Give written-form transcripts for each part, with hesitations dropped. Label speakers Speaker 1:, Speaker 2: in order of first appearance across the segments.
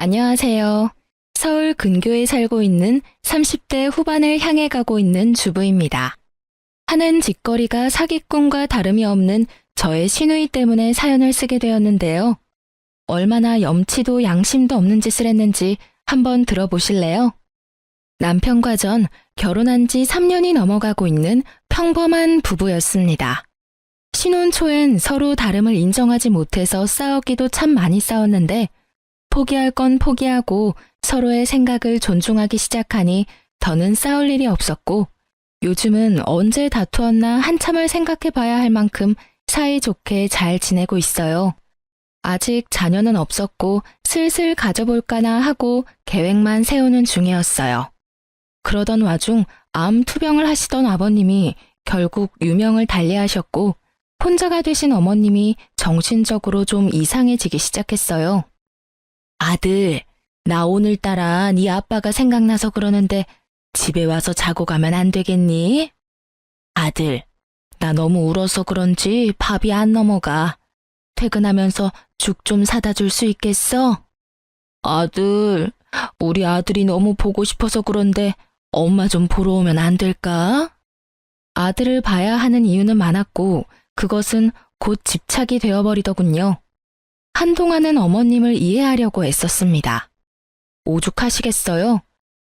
Speaker 1: 안녕하세요. 서울 근교에 살고 있는 30대 후반을 향해 가고 있는 주부입니다. 하는 짓거리가 사기꾼과 다름이 없는 저의 시누이 때문에 사연을 쓰게 되었는데요. 얼마나 염치도 양심도 없는 짓을 했는지 한번 들어보실래요? 남편과 전 결혼한 지 3년이 넘어가고 있는 평범한 부부였습니다. 신혼 초엔 서로 다름을 인정하지 못해서 싸웠기도 참 많이 싸웠는데 포기할 건 포기하고 서로의 생각을 존중하기 시작하니 더는 싸울 일이 없었고 요즘은 언제 다투었나 한참을 생각해 봐야 할 만큼 사이좋게 잘 지내고 있어요. 아직 자녀는 없었고 슬슬 가져볼까나 하고 계획만 세우는 중이었어요. 그러던 와중 암 투병을 하시던 아버님이 결국 유명을 달리하셨고 혼자가 되신 어머님이 정신적으로 좀 이상해지기 시작했어요. 아들, 나 오늘따라 네 아빠가 생각나서 그러는데 집에 와서 자고 가면 안 되겠니? 아들, 나 너무 울어서 그런지 밥이 안 넘어가. 퇴근하면서 죽 좀 사다 줄 수 있겠어? 아들, 우리 아들이 너무 보고 싶어서 그런데 엄마 좀 보러 오면 안 될까? 아들을 봐야 하는 이유는 많았고 그것은 곧 집착이 되어버리더군요. 한동안은 어머님을 이해하려고 애썼습니다. 오죽하시겠어요?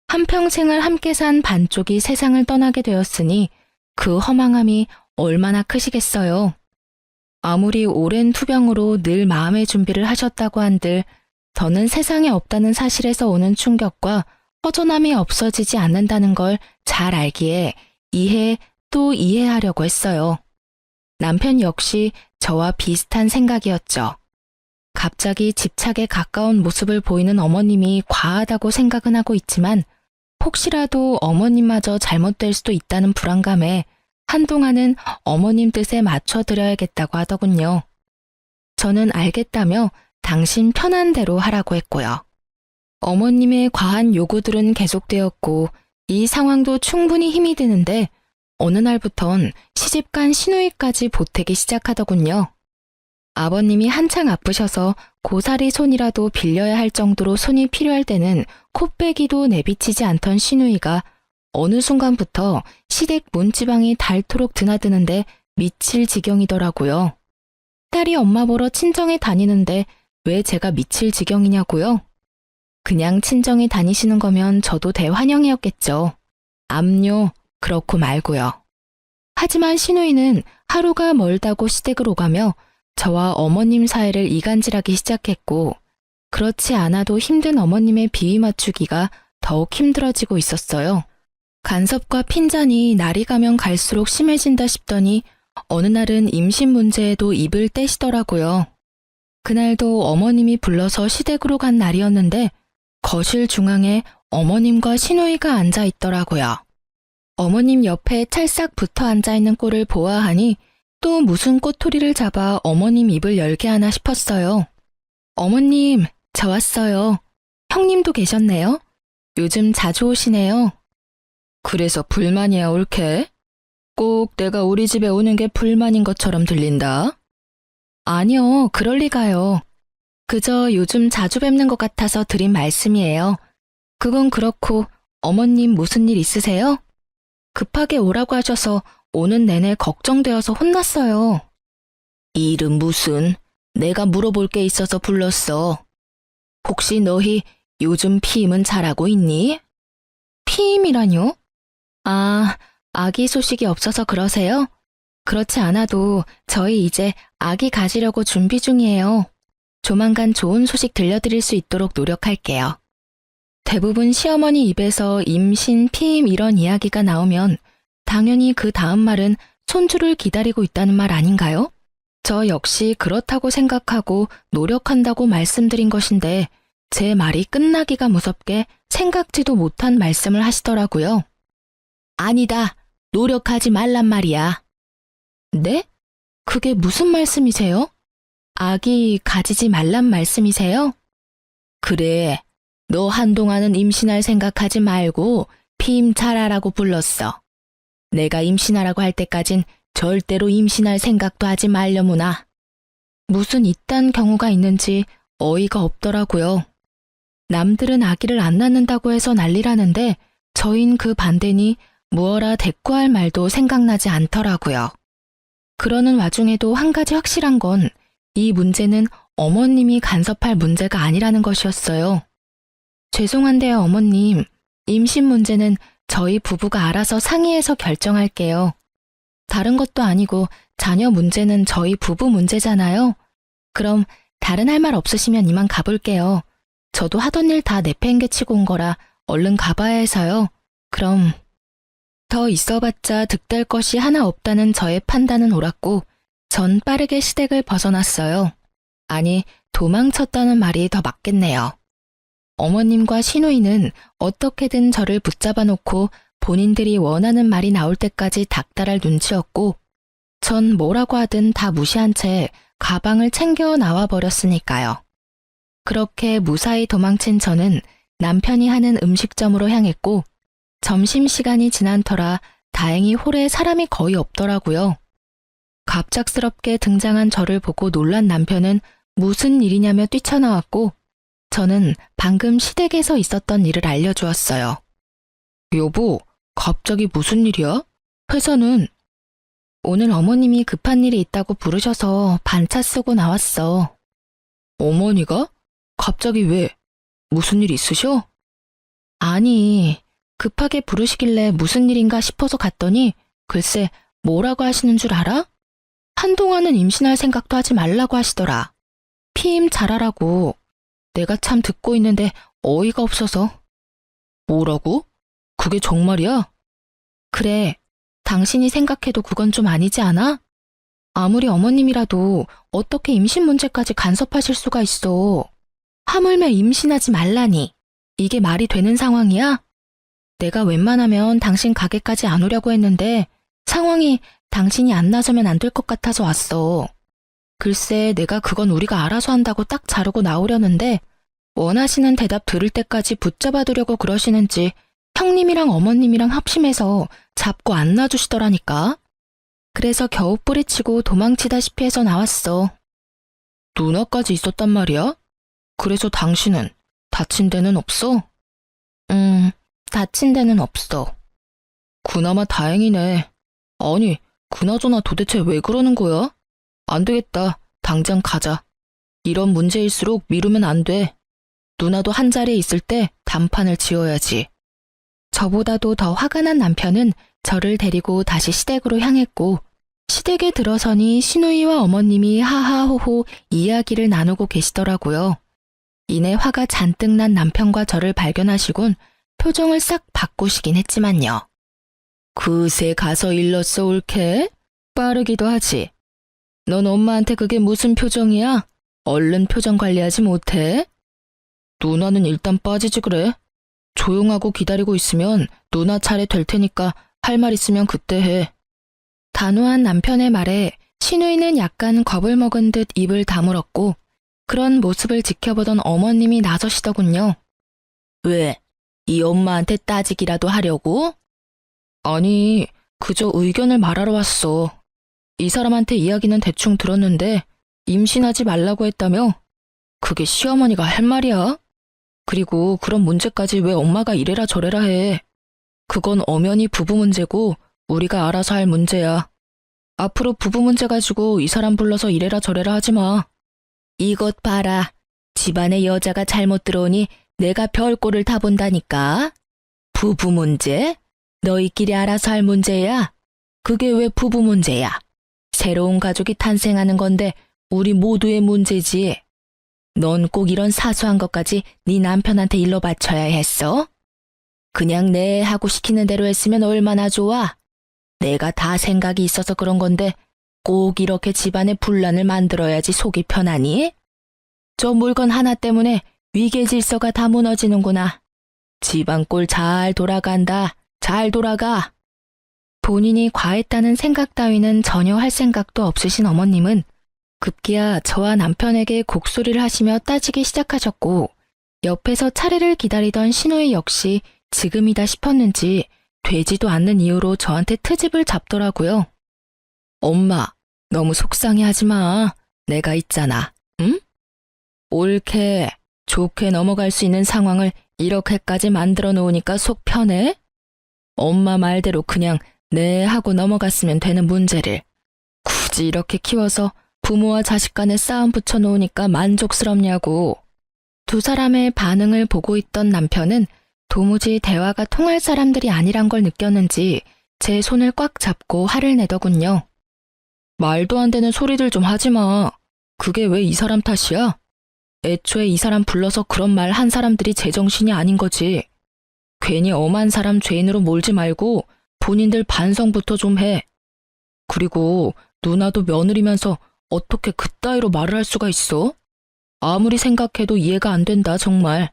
Speaker 1: 한평생을 함께 산 반쪽이 세상을 떠나게 되었으니 그 허망함이 얼마나 크시겠어요. 아무리 오랜 투병으로 늘 마음의 준비를 하셨다고 한들 저는 세상에 없다는 사실에서 오는 충격과 허전함이 없어지지 않는다는 걸 잘 알기에 이해 또 이해하려고 했어요. 남편 역시 저와 비슷한 생각이었죠. 갑자기 집착에 가까운 모습을 보이는 어머님이 과하다고 생각은 하고 있지만 혹시라도 어머님마저 잘못될 수도 있다는 불안감에 한동안은 어머님 뜻에 맞춰드려야겠다고 하더군요. 저는 알겠다며 당신 편한 대로 하라고 했고요. 어머님의 과한 요구들은 계속되었고 이 상황도 충분히 힘이 드는데 어느 날부턴 시집간 시누이까지 보태기 시작하더군요. 아버님이 한창 아프셔서 고사리 손이라도 빌려야 할 정도로 손이 필요할 때는 코빼기도 내비치지 않던 시누이가 어느 순간부터 시댁 문지방이 닳도록 드나드는데 미칠 지경이더라고요. 딸이 엄마 보러 친정에 다니는데 왜 제가 미칠 지경이냐고요? 그냥 친정에 다니시는 거면 저도 대환영이었겠죠. 암요, 그렇고 말고요. 하지만 시누이는 하루가 멀다고 시댁을 오가며 저와 어머님 사이를 이간질하기 시작했고 그렇지 않아도 힘든 어머님의 비위 맞추기가 더욱 힘들어지고 있었어요. 간섭과 핀잔이 날이 가면 갈수록 심해진다 싶더니 어느 날은 임신 문제에도 입을 떼시더라고요. 그날도 어머님이 불러서 시댁으로 간 날이었는데 거실 중앙에 어머님과 시누이가 앉아 있더라고요. 어머님 옆에 찰싹 붙어 앉아있는 꼴을 보아하니 또 무슨 꼬투리를 잡아 어머님 입을 열게 하나 싶었어요. 어머님, 저 왔어요. 형님도 계셨네요. 요즘 자주 오시네요. 그래서 불만이야 옳게? 꼭 내가 우리 집에 오는 게 불만인 것처럼 들린다. 아니요, 그럴 리가요. 그저 요즘 자주 뵙는 것 같아서 드린 말씀이에요. 그건 그렇고 어머님 무슨 일 있으세요? 급하게 오라고 하셔서 오는 내내 걱정되어서 혼났어요. 일은 무슨? 내가 물어볼 게 있어서 불렀어. 혹시 너희 요즘 피임은 잘하고 있니? 피임이라뇨? 아, 아기 소식이 없어서 그러세요? 그렇지 않아도 저희 이제 아기 가지려고 준비 중이에요. 조만간 좋은 소식 들려드릴 수 있도록 노력할게요. 대부분 시어머니 입에서 임신, 피임 이런 이야기가 나오면 당연히 그 다음 말은 손주를 기다리고 있다는 말 아닌가요? 저 역시 그렇다고 생각하고 노력한다고 말씀드린 것인데 제 말이 끝나기가 무섭게 생각지도 못한 말씀을 하시더라고요. 아니다. 노력하지 말란 말이야. 네? 그게 무슨 말씀이세요? 아기 가지지 말란 말씀이세요? 그래. 너 한동안은 임신할 생각하지 말고 피임 잘하라고 불렀어. 내가 임신하라고 할 때까진 절대로 임신할 생각도 하지 말려무나. 무슨 이딴 경우가 있는지 어이가 없더라고요. 남들은 아기를 안 낳는다고 해서 난리라는데 저흰 그 반대니 무어라 대꾸할 말도 생각나지 않더라고요. 그러는 와중에도 한 가지 확실한 건 이 문제는 어머님이 간섭할 문제가 아니라는 것이었어요. 죄송한데요, 어머님. 임신 문제는 저희 부부가 알아서 상의해서 결정할게요. 다른 것도 아니고 자녀 문제는 저희 부부 문제잖아요. 그럼 다른 할 말 없으시면 이만 가볼게요. 저도 하던 일 다 내팽개치고 온 거라 얼른 가봐야 해서요. 그럼 더 있어봤자 득될 것이 하나 없다는 저의 판단은 옳았고 전 빠르게 시댁을 벗어났어요. 아니, 도망쳤다는 말이 더 맞겠네요. 어머님과 시누이는 어떻게든 저를 붙잡아 놓고 본인들이 원하는 말이 나올 때까지 닥달할 눈치였고 전 뭐라고 하든 다 무시한 채 가방을 챙겨 나와 버렸으니까요. 그렇게 무사히 도망친 저는 남편이 하는 음식점으로 향했고 점심시간이 지난 터라 다행히 홀에 사람이 거의 없더라고요. 갑작스럽게 등장한 저를 보고 놀란 남편은 무슨 일이냐며 뛰쳐나왔고 저는 방금 시댁에서 있었던 일을 알려주었어요. 여보, 갑자기 무슨 일이야? 회사는? 오늘 어머님이 급한 일이 있다고 부르셔서 반차 쓰고 나왔어. 어머니가? 갑자기 왜? 무슨 일 있으셔? 아니, 급하게 부르시길래 무슨 일인가 싶어서 갔더니 글쎄 뭐라고 하시는 줄 알아? 한동안은 임신할 생각도 하지 말라고 하시더라. 피임 잘하라고. 내가 참 듣고 있는데 어이가 없어서. 뭐라고? 그게 정말이야? 그래, 당신이 생각해도 그건 좀 아니지 않아? 아무리 어머님이라도 어떻게 임신 문제까지 간섭하실 수가 있어. 하물며 임신하지 말라니. 이게 말이 되는 상황이야? 내가 웬만하면 당신 가게까지 안 오려고 했는데 상황이 당신이 안 나서면 안 될 것 같아서 왔어. 글쎄 내가 그건 우리가 알아서 한다고 딱 자르고 나오려는데 원하시는 대답 들을 때까지 붙잡아두려고 그러시는지 형님이랑 어머님이랑 합심해서 잡고 안 놔주시더라니까. 그래서 겨우 뿌리치고 도망치다시피 해서 나왔어. 누나까지 있었단 말이야? 그래서 당신은 다친 데는 없어? 다친 데는 없어. 그나마 다행이네. 아니, 그나저나 도대체 왜 그러는 거야? 안 되겠다. 당장 가자. 이런 문제일수록 미루면 안 돼. 누나도 한 자리에 있을 때 단판을 지어야지. 저보다도 더 화가 난 남편은 저를 데리고 다시 시댁으로 향했고 시댁에 들어서니 시누이와 어머님이 하하호호 이야기를 나누고 계시더라고요. 이내 화가 잔뜩 난 남편과 저를 발견하시곤 표정을 싹 바꾸시긴 했지만요. 그새 가서 일렀어 옳게? 빠르기도 하지. 넌 엄마한테 그게 무슨 표정이야? 얼른 표정 관리하지 못해? 누나는 일단 빠지지 그래. 조용하고 기다리고 있으면 누나 차례 될 테니까 할 말 있으면 그때 해. 단호한 남편의 말에 시누이는 약간 겁을 먹은 듯 입을 다물었고 그런 모습을 지켜보던 어머님이 나서시더군요. 왜? 이 엄마한테 따지기라도 하려고? 아니, 그저 의견을 말하러 왔어. 이 사람한테 이야기는 대충 들었는데 임신하지 말라고 했다며? 그게 시어머니가 할 말이야? 그리고 그런 문제까지 왜 엄마가 이래라 저래라 해. 그건 엄연히 부부 문제고 우리가 알아서 할 문제야. 앞으로 부부 문제 가지고 이 사람 불러서 이래라 저래라 하지 마. 이것 봐라. 집안에 여자가 잘못 들어오니 내가 별꼴을 다 본다니까. 부부 문제? 너희끼리 알아서 할 문제야? 그게 왜 부부 문제야? 새로운 가족이 탄생하는 건데 우리 모두의 문제지. 넌 꼭 이런 사소한 것까지 네 남편한테 일러 바쳐야 했어? 그냥 내 하고 시키는 대로 했으면 얼마나 좋아. 내가 다 생각이 있어서 그런 건데 꼭 이렇게 집안에 분란을 만들어야지 속이 편하니? 저 물건 하나 때문에 위계 질서가 다 무너지는구나. 집안 꼴 잘 돌아간다. 잘 돌아가. 본인이 과했다는 생각 따위는 전혀 할 생각도 없으신 어머님은 급기야 저와 남편에게 곡소리를 하시며 따지기 시작하셨고 옆에서 차례를 기다리던 시누이 역시 지금이다 싶었는지 되지도 않는 이유로 저한테 트집을 잡더라고요. 엄마, 너무 속상해하지 마. 내가 있잖아. 응? 옳게. 좋게 넘어갈 수 있는 상황을 이렇게까지 만들어 놓으니까 속 편해? 엄마 말대로 그냥 네 하고 넘어갔으면 되는 문제를 굳이 이렇게 키워서 부모와 자식 간에 싸움 붙여놓으니까 만족스럽냐고. 두 사람의 반응을 보고 있던 남편은 도무지 대화가 통할 사람들이 아니란 걸 느꼈는지 제 손을 꽉 잡고 화를 내더군요. 말도 안 되는 소리들 좀 하지 마. 그게 왜 이 사람 탓이야? 애초에 이 사람 불러서 그런 말 한 사람들이 제정신이 아닌 거지. 괜히 엄한 사람 죄인으로 몰지 말고 본인들 반성부터 좀 해. 그리고 누나도 며느리면서 어떻게 그따위로 말을 할 수가 있어? 아무리 생각해도 이해가 안 된다, 정말.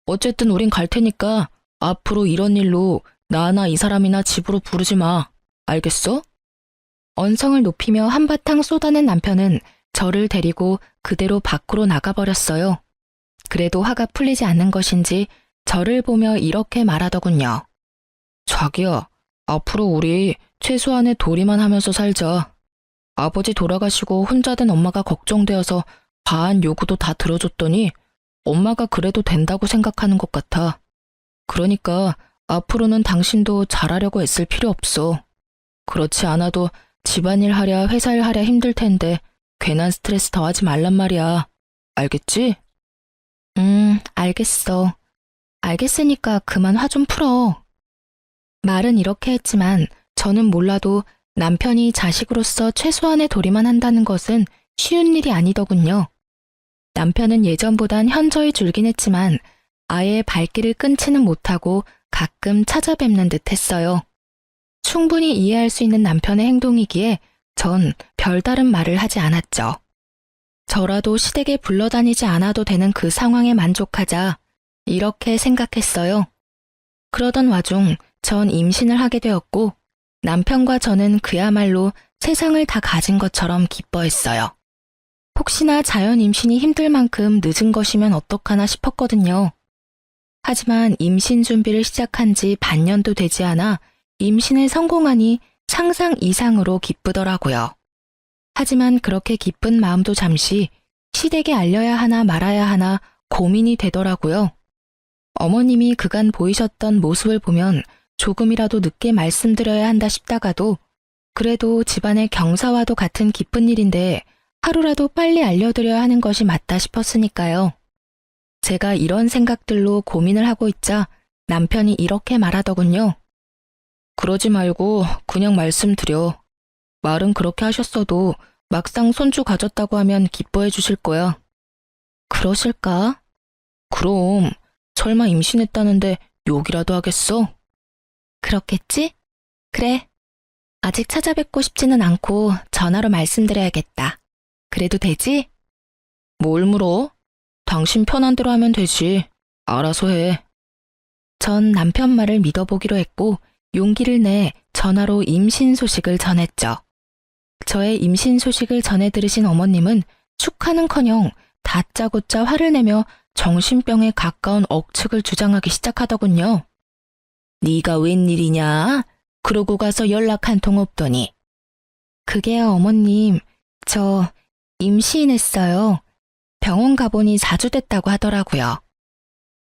Speaker 1: 어쨌든 우린 갈 테니까 앞으로 이런 일로 나나 이 사람이나 집으로 부르지 마. 알겠어? 언성을 높이며 한바탕 쏟아낸 남편은 저를 데리고 그대로 밖으로 나가버렸어요. 그래도 화가 풀리지 않는 것인지 저를 보며 이렇게 말하더군요. 자기야, 앞으로 우리 최소한의 도리만 하면서 살자. 아버지 돌아가시고 혼자 된 엄마가 걱정되어서 과한 요구도 다 들어줬더니 엄마가 그래도 된다고 생각하는 것 같아. 그러니까 앞으로는 당신도 잘하려고 애쓸 필요 없어. 그렇지 않아도 집안일 하랴 회사일 하랴 힘들 텐데 괜한 스트레스 더하지 말란 말이야. 알겠지? 알겠어. 알겠으니까 그만 화 좀 풀어. 말은 이렇게 했지만 저는 몰라도 남편이 자식으로서 최소한의 도리만 한다는 것은 쉬운 일이 아니더군요. 남편은 예전보단 현저히 줄긴 했지만 아예 발길을 끊지는 못하고 가끔 찾아뵙는 듯 했어요. 충분히 이해할 수 있는 남편의 행동이기에 전 별다른 말을 하지 않았죠. 저라도 시댁에 불러다니지 않아도 되는 그 상황에 만족하자 이렇게 생각했어요. 그러던 와중 전 임신을 하게 되었고 남편과 저는 그야말로 세상을 다 가진 것처럼 기뻐했어요. 혹시나 자연 임신이 힘들 만큼 늦은 것이면 어떡하나 싶었거든요. 하지만 임신 준비를 시작한 지 반년도 되지 않아 임신에 성공하니 상상 이상으로 기쁘더라고요. 하지만 그렇게 기쁜 마음도 잠시 시댁에 알려야 하나 말아야 하나 고민이 되더라고요. 어머님이 그간 보이셨던 모습을 보면 조금이라도 늦게 말씀드려야 한다 싶다가도 그래도 집안의 경사와도 같은 기쁜 일인데 하루라도 빨리 알려드려야 하는 것이 맞다 싶었으니까요. 제가 이런 생각들로 고민을 하고 있자 남편이 이렇게 말하더군요. 그러지 말고 그냥 말씀드려. 말은 그렇게 하셨어도 막상 손주 가졌다고 하면 기뻐해 주실 거야. 그러실까? 그럼 설마 임신했다는데 욕이라도 하겠어? 그렇겠지? 그래. 아직 찾아뵙고 싶지는 않고 전화로 말씀드려야겠다. 그래도 되지? 뭘 물어? 당신 편한 대로 하면 되지. 알아서 해. 전 남편 말을 믿어보기로 했고 용기를 내 전화로 임신 소식을 전했죠. 저의 임신 소식을 전해 들으신 어머님은 축하는커녕 다짜고짜 화를 내며 정신병에 가까운 억측을 주장하기 시작하더군요. 네가 웬일이냐? 그러고 가서 연락 한 통 없더니. 그게요, 어머님. 저 임신했어요. 병원 가보니 4주 됐다고 하더라고요.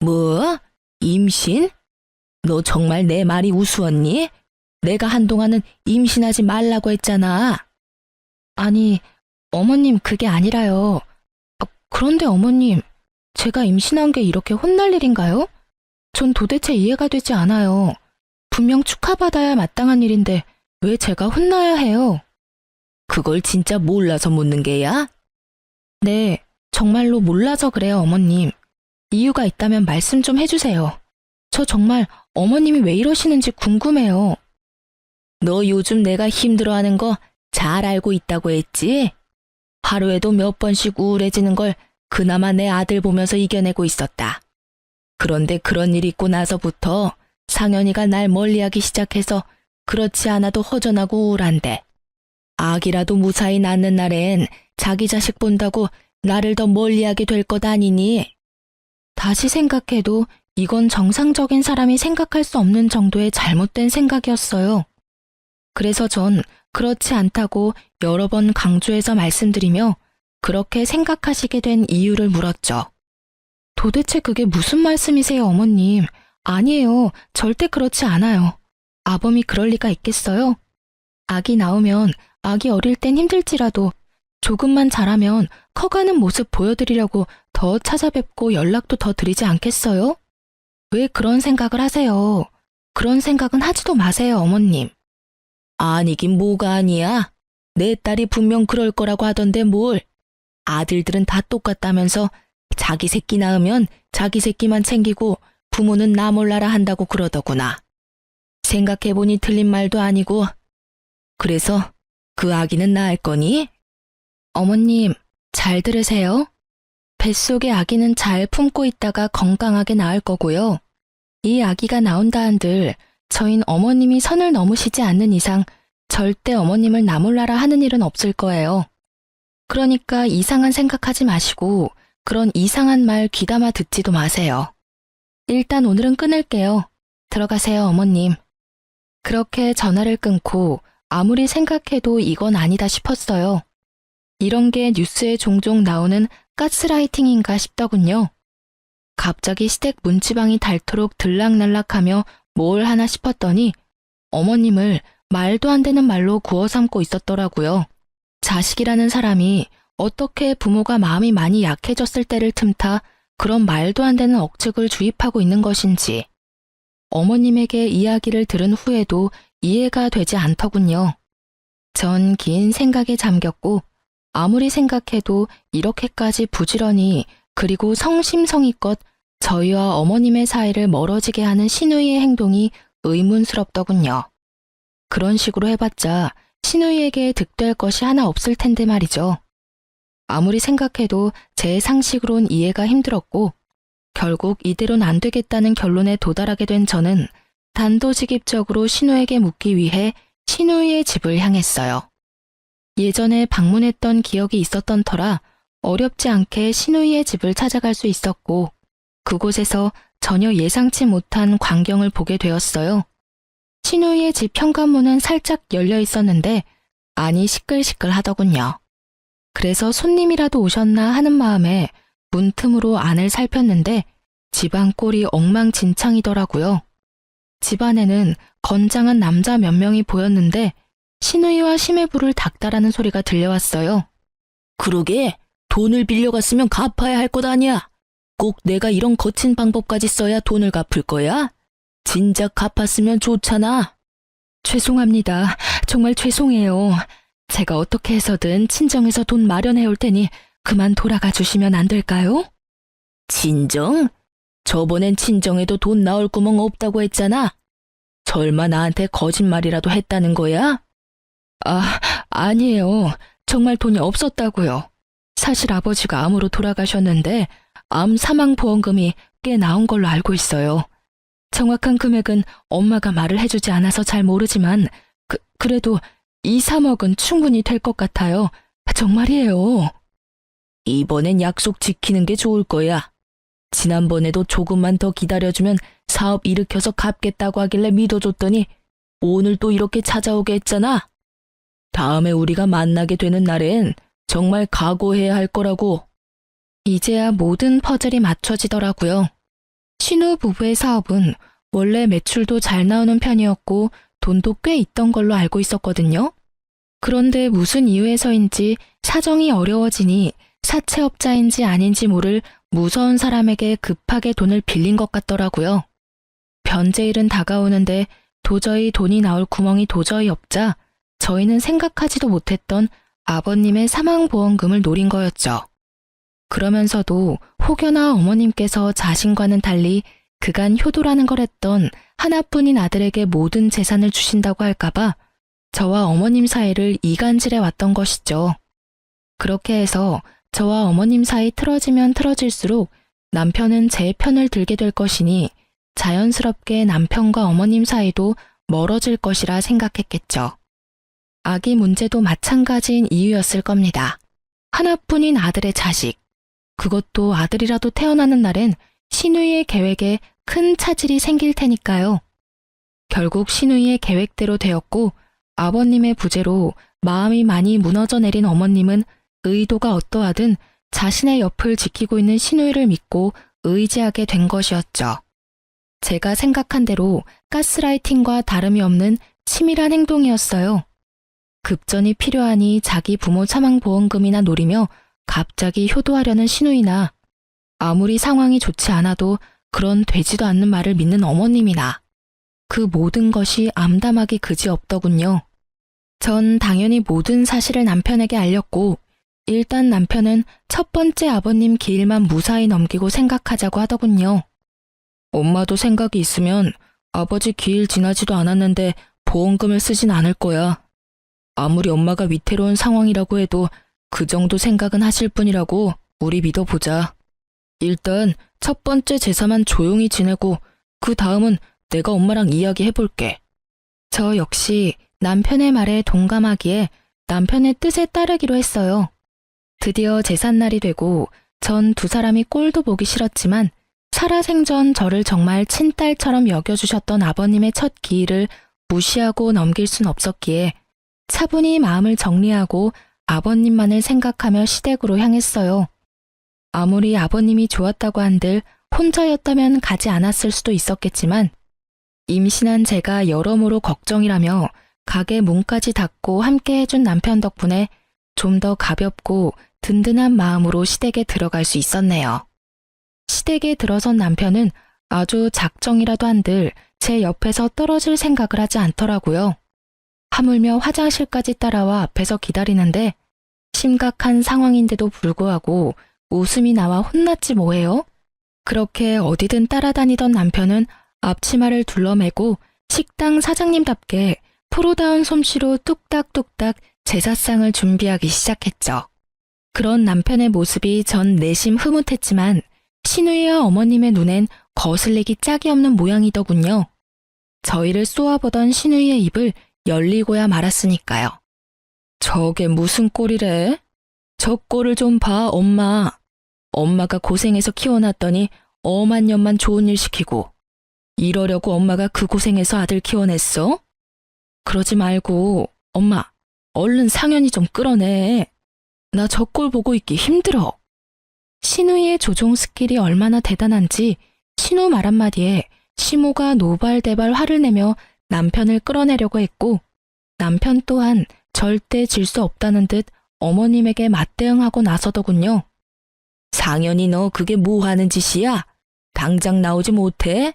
Speaker 1: 뭐? 임신? 너 정말 내 말이 우스웠니? 내가 한동안은 임신하지 말라고 했잖아. 아니, 어머님 그게 아니라요. 그런데 어머님, 제가 임신한 게 이렇게 혼날 일인가요? 전 도대체 이해가 되지 않아요. 분명 축하받아야 마땅한 일인데 왜 제가 혼나야 해요? 그걸 진짜 몰라서 묻는 게야? 네, 정말로 몰라서 그래요, 어머님. 이유가 있다면 말씀 좀 해주세요. 저 정말 어머님이 왜 이러시는지 궁금해요. 너 요즘 내가 힘들어하는 거 잘 알고 있다고 했지? 하루에도 몇 번씩 우울해지는 걸 그나마 내 아들 보면서 이겨내고 있었다. 그런데 그런 일 있고 나서부터 상현이가 날 멀리하기 시작해서 그렇지 않아도 허전하고 우울한데 아기라도 무사히 낳는 날엔 자기 자식 본다고 나를 더 멀리하게 될 것 아니니? 다시 생각해도 이건 정상적인 사람이 생각할 수 없는 정도의 잘못된 생각이었어요. 그래서 전 그렇지 않다고 여러 번 강조해서 말씀드리며 그렇게 생각하시게 된 이유를 물었죠. 도대체 그게 무슨 말씀이세요, 어머님? 아니에요. 절대 그렇지 않아요. 아범이 그럴 리가 있겠어요? 아기 나오면 아기 어릴 땐 힘들지라도 조금만 자라면 커가는 모습 보여드리려고 더 찾아뵙고 연락도 더 드리지 않겠어요? 왜 그런 생각을 하세요? 그런 생각은 하지도 마세요, 어머님. 아니긴 뭐가 아니야. 내 딸이 분명 그럴 거라고 하던데 뭘. 아들들은 다 똑같다면서 자기 새끼 낳으면 자기 새끼만 챙기고 부모는 나 몰라라 한다고 그러더구나. 생각해보니 틀린 말도 아니고. 그래서 그 아기는 낳을 거니? 어머님, 잘 들으세요. 뱃속의 아기는 잘 품고 있다가 건강하게 낳을 거고요. 이 아기가 나온다 한들 저흰 어머님이 선을 넘으시지 않는 이상 절대 어머님을 나 몰라라 하는 일은 없을 거예요. 그러니까 이상한 생각하지 마시고 그런 이상한 말 귀담아 듣지도 마세요. 일단 오늘은 끊을게요. 들어가세요, 어머님. 그렇게 전화를 끊고 아무리 생각해도 이건 아니다 싶었어요. 이런 게 뉴스에 종종 나오는 가스라이팅인가 싶더군요. 갑자기 시댁 문지방이 닳도록 들락날락하며 뭘 하나 싶었더니 어머님을 말도 안 되는 말로 구워 삼고 있었더라고요. 자식이라는 사람이 어떻게 부모가 마음이 많이 약해졌을 때를 틈타 그런 말도 안 되는 억측을 주입하고 있는 것인지 어머님에게 이야기를 들은 후에도 이해가 되지 않더군요. 전 긴 생각에 잠겼고 아무리 생각해도 이렇게까지 부지런히 그리고 성심성의껏 저희와 어머님의 사이를 멀어지게 하는 시누이의 행동이 의문스럽더군요. 그런 식으로 해봤자 시누이에게 득될 것이 하나 없을 텐데 말이죠. 아무리 생각해도 제 상식으론 이해가 힘들었고 결국 이대로는 안 되겠다는 결론에 도달하게 된 저는 단도직입적으로 신우에게 묻기 위해 신우이의 집을 향했어요. 예전에 방문했던 기억이 있었던 터라 어렵지 않게 신우이의 집을 찾아갈 수 있었고 그곳에서 전혀 예상치 못한 광경을 보게 되었어요. 신우이의 집 현관문은 살짝 열려 있었는데 안이 시끌시끌하더군요. 그래서 손님이라도 오셨나 하는 마음에 문틈으로 안을 살폈는데 집안 꼴이 엉망진창이더라고요. 집안에는 건장한 남자 몇 명이 보였는데 시누이와 시매부를 닦다라는 소리가 들려왔어요. 그러게 돈을 빌려갔으면 갚아야 할 것 아니야. 꼭 내가 이런 거친 방법까지 써야 돈을 갚을 거야? 진작 갚았으면 좋잖아. 죄송합니다. 정말 죄송해요. 제가 어떻게 해서든 친정에서 돈 마련해 올 테니 그만 돌아가 주시면 안 될까요? 친정? 저번엔 친정에도 돈 나올 구멍 없다고 했잖아. 설마 나한테 거짓말이라도 했다는 거야? 아니에요. 정말 돈이 없었다고요. 사실 아버지가 암으로 돌아가셨는데 암 사망보험금이 꽤 나온 걸로 알고 있어요. 정확한 금액은 엄마가 말을 해주지 않아서 잘 모르지만 그래도 2, 3억은 충분히 될 것 같아요. 정말이에요. 이번엔 약속 지키는 게 좋을 거야. 지난번에도 조금만 더 기다려주면 사업 일으켜서 갚겠다고 하길래 믿어줬더니 오늘 또 이렇게 찾아오게 했잖아. 다음에 우리가 만나게 되는 날엔 정말 각오해야 할 거라고. 이제야 모든 퍼즐이 맞춰지더라고요. 신우 부부의 사업은 원래 매출도 잘 나오는 편이었고 돈도 꽤 있던 걸로 알고 있었거든요. 그런데 무슨 이유에서인지 사정이 어려워지니 사채업자인지 아닌지 모를 무서운 사람에게 급하게 돈을 빌린 것 같더라고요. 변제일은 다가오는데 도저히 돈이 나올 구멍이 도저히 없자 저희는 생각하지도 못했던 아버님의 사망보험금을 노린 거였죠. 그러면서도 혹여나 어머님께서 자신과는 달리 그간 효도라는 걸 했던 하나뿐인 아들에게 모든 재산을 주신다고 할까봐 저와 어머님 사이를 이간질해 왔던 것이죠. 그렇게 해서 저와 어머님 사이 틀어지면 틀어질수록 남편은 제 편을 들게 될 것이니 자연스럽게 남편과 어머님 사이도 멀어질 것이라 생각했겠죠. 아기 문제도 마찬가지인 이유였을 겁니다. 하나뿐인 아들의 자식, 그것도 아들이라도 태어나는 날엔 시누이의 계획에 큰 차질이 생길 테니까요. 결국 시누이의 계획대로 되었고 아버님의 부재로 마음이 많이 무너져 내린 어머님은 의도가 어떠하든 자신의 옆을 지키고 있는 시누이를 믿고 의지하게 된 것이었죠. 제가 생각한 대로 가스라이팅과 다름이 없는 치밀한 행동이었어요. 급전이 필요하니 자기 부모 차망보험금이나 노리며 갑자기 효도하려는 시누이나 아무리 상황이 좋지 않아도 그런 되지도 않는 말을 믿는 어머님이나 그 모든 것이 암담하기 그지없더군요. 전 당연히 모든 사실을 남편에게 알렸고 일단 남편은 첫 번째 아버님 기일만 무사히 넘기고 생각하자고 하더군요. 엄마도 생각이 있으면 아버지 기일 지나지도 않았는데 보험금을 쓰진 않을 거야. 아무리 엄마가 위태로운 상황이라고 해도 그 정도 생각은 하실 뿐이라고 우리 믿어보자. 일단 첫 번째 제사만 조용히 지내고 그 다음은 내가 엄마랑 이야기해볼게. 저 역시 남편의 말에 동감하기에 남편의 뜻에 따르기로 했어요. 드디어 제삿날이 되고 전 두 사람이 꼴도 보기 싫었지만 살아생전 저를 정말 친딸처럼 여겨주셨던 아버님의 첫 기일을 무시하고 넘길 순 없었기에 차분히 마음을 정리하고 아버님만을 생각하며 시댁으로 향했어요. 아무리 아버님이 좋았다고 한들 혼자였다면 가지 않았을 수도 있었겠지만 임신한 제가 여러모로 걱정이라며 가게 문까지 닫고 함께 해준 남편 덕분에 좀 더 가볍고 든든한 마음으로 시댁에 들어갈 수 있었네요. 시댁에 들어선 남편은 아주 작정이라도 한들 제 옆에서 떨어질 생각을 하지 않더라고요. 하물며 화장실까지 따라와 앞에서 기다리는데 심각한 상황인데도 불구하고 웃음이 나와 혼났지 뭐예요? 그렇게 어디든 따라다니던 남편은 앞치마를 둘러매고 식당 사장님답게 프로다운 솜씨로 뚝딱뚝딱 제사상을 준비하기 시작했죠. 그런 남편의 모습이 전 내심 흐뭇했지만 시누이와 어머님의 눈엔 거슬리기 짝이 없는 모양이더군요. 저희를 쏘아보던 시누이의 입을 열리고야 말았으니까요. 저게 무슨 꼴이래? 저 꼴을 좀 봐, 엄마. 엄마가 고생해서 키워놨더니 엄한 년만 좋은 일 시키고 이러려고 엄마가 그 고생해서 아들 키워냈어? 그러지 말고 엄마, 얼른 상연히 좀 끌어내. 나 저 꼴 보고 있기 힘들어. 시누이의 조종 스킬이 얼마나 대단한지 시누 말 한마디에 시모가 노발대발 화를 내며 남편을 끌어내려고 했고 남편 또한 절대 질 수 없다는 듯 어머님에게 맞대응하고 나서더군요. 상연이 너 그게 뭐 하는 짓이야? 당장 나오지 못해?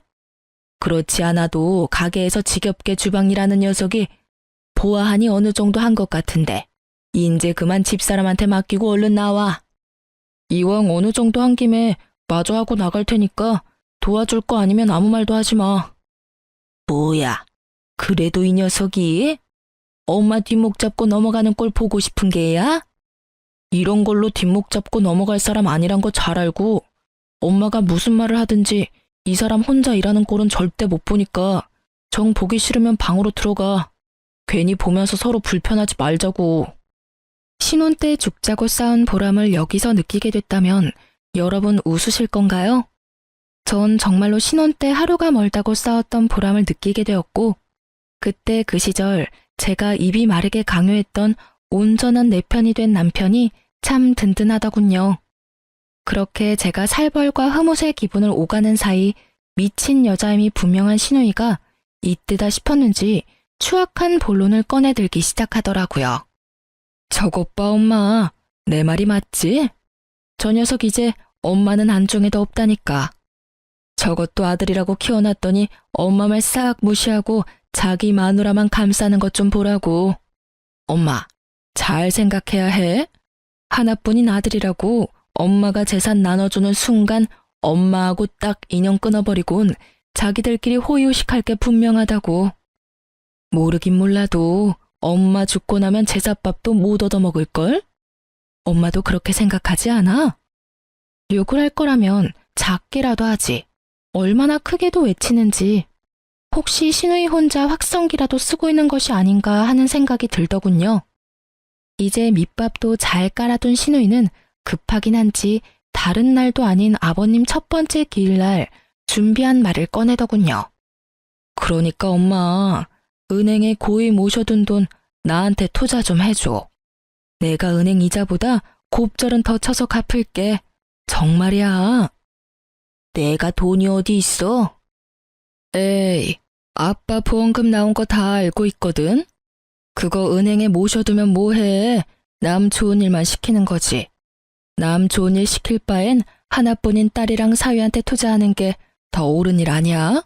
Speaker 1: 그렇지 않아도 가게에서 지겹게 주방일하는 녀석이 보아하니 어느 정도 한 것 같은데 인제 그만 집사람한테 맡기고 얼른 나와. 이왕 어느 정도 한 김에 마저 하고 나갈 테니까 도와줄 거 아니면 아무 말도 하지 마. 뭐야, 그래도 이 녀석이 엄마 뒷목 잡고 넘어가는 꼴 보고 싶은 게야? 이런 걸로 뒷목 잡고 넘어갈 사람 아니란 거 잘 알고 엄마가 무슨 말을 하든지 이 사람 혼자 일하는 꼴은 절대 못 보니까 정 보기 싫으면 방으로 들어가. 괜히 보면서 서로 불편하지 말자고. 신혼 때 죽자고 싸운 보람을 여기서 느끼게 됐다면 여러분 웃으실 건가요? 전 정말로 신혼 때 하루가 멀다고 싸웠던 보람을 느끼게 되었고 그때 그 시절 제가 입이 마르게 강요했던 온전한 내 편이 된 남편이 참 든든하더군요. 그렇게 제가 살벌과 흐뭇의 기분을 오가는 사이 미친 여자임이 분명한 시누이가 이때다 싶었는지 추악한 본론을 꺼내들기 시작하더라고요. 저것 봐 엄마, 내 말이 맞지? 저 녀석 이제 엄마는 안중에도 없다니까. 저것도 아들이라고 키워놨더니 엄마 말 싹 무시하고 자기 마누라만 감싸는 것 좀 보라고. 엄마, 잘 생각해야 해. 하나뿐인 아들이라고 엄마가 재산 나눠주는 순간 엄마하고 딱 인연 끊어버리곤 자기들끼리 호의호식할 게 분명하다고. 모르긴 몰라도 엄마 죽고 나면 제사밥도 못 얻어먹을걸? 엄마도 그렇게 생각하지 않아? 욕을 할 거라면 작게라도 하지. 얼마나 크게도 외치는지. 혹시 시누이 혼자 확성기라도 쓰고 있는 것이 아닌가 하는 생각이 들더군요. 이제 밑밥도 잘 깔아둔 시누이는 급하긴 한지 다른 날도 아닌 아버님 첫 번째 기일날 준비한 말을 꺼내더군요. 그러니까 엄마, 은행에 고이 모셔둔 돈 나한테 투자 좀 해줘. 내가 은행 이자보다 곱절은 더 쳐서 갚을게. 정말이야. 내가 돈이 어디 있어? 에이, 아빠 보험금 나온 거 다 알고 있거든? 그거 은행에 모셔두면 뭐해? 남 좋은 일만 시키는 거지. 남 좋은 일 시킬 바엔 하나뿐인 딸이랑 사위한테 투자하는 게 더 옳은 일 아니야?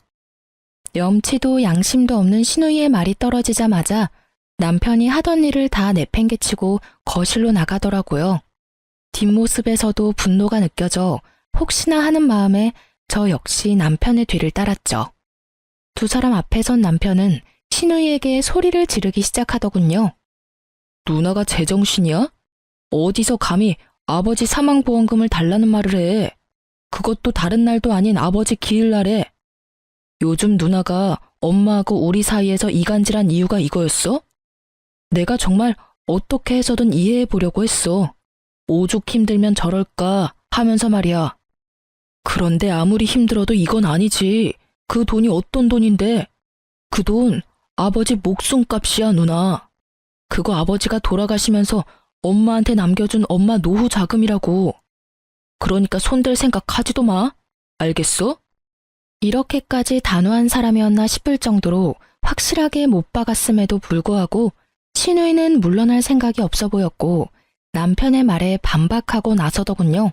Speaker 1: 염치도 양심도 없는 신우이의 말이 떨어지자마자 남편이 하던 일을 다 내팽개치고 거실로 나가더라고요. 뒷모습에서도 분노가 느껴져 혹시나 하는 마음에 저 역시 남편의 뒤를 따랐죠. 두 사람 앞에 선 남편은 신우이에게 소리를 지르기 시작하더군요. 누나가 제정신이야? 어디서 감히 아버지 사망보험금을 달라는 말을 해. 그것도 다른 날도 아닌 아버지 기일날에. 요즘 누나가 엄마하고 우리 사이에서 이간질한 이유가 이거였어? 내가 정말 어떻게 해서든 이해해 보려고 했어. 오죽 힘들면 저럴까 하면서 말이야. 그런데 아무리 힘들어도 이건 아니지. 그 돈이 어떤 돈인데? 그 돈 아버지 목숨값이야, 누나. 그거 아버지가 돌아가시면서 엄마한테 남겨준 엄마 노후 자금이라고. 그러니까 손댈 생각 하지도 마. 알겠어? 이렇게까지 단호한 사람이었나 싶을 정도로 확실하게 못 박았음에도 불구하고 신우이는 물러날 생각이 없어 보였고 남편의 말에 반박하고 나서더군요.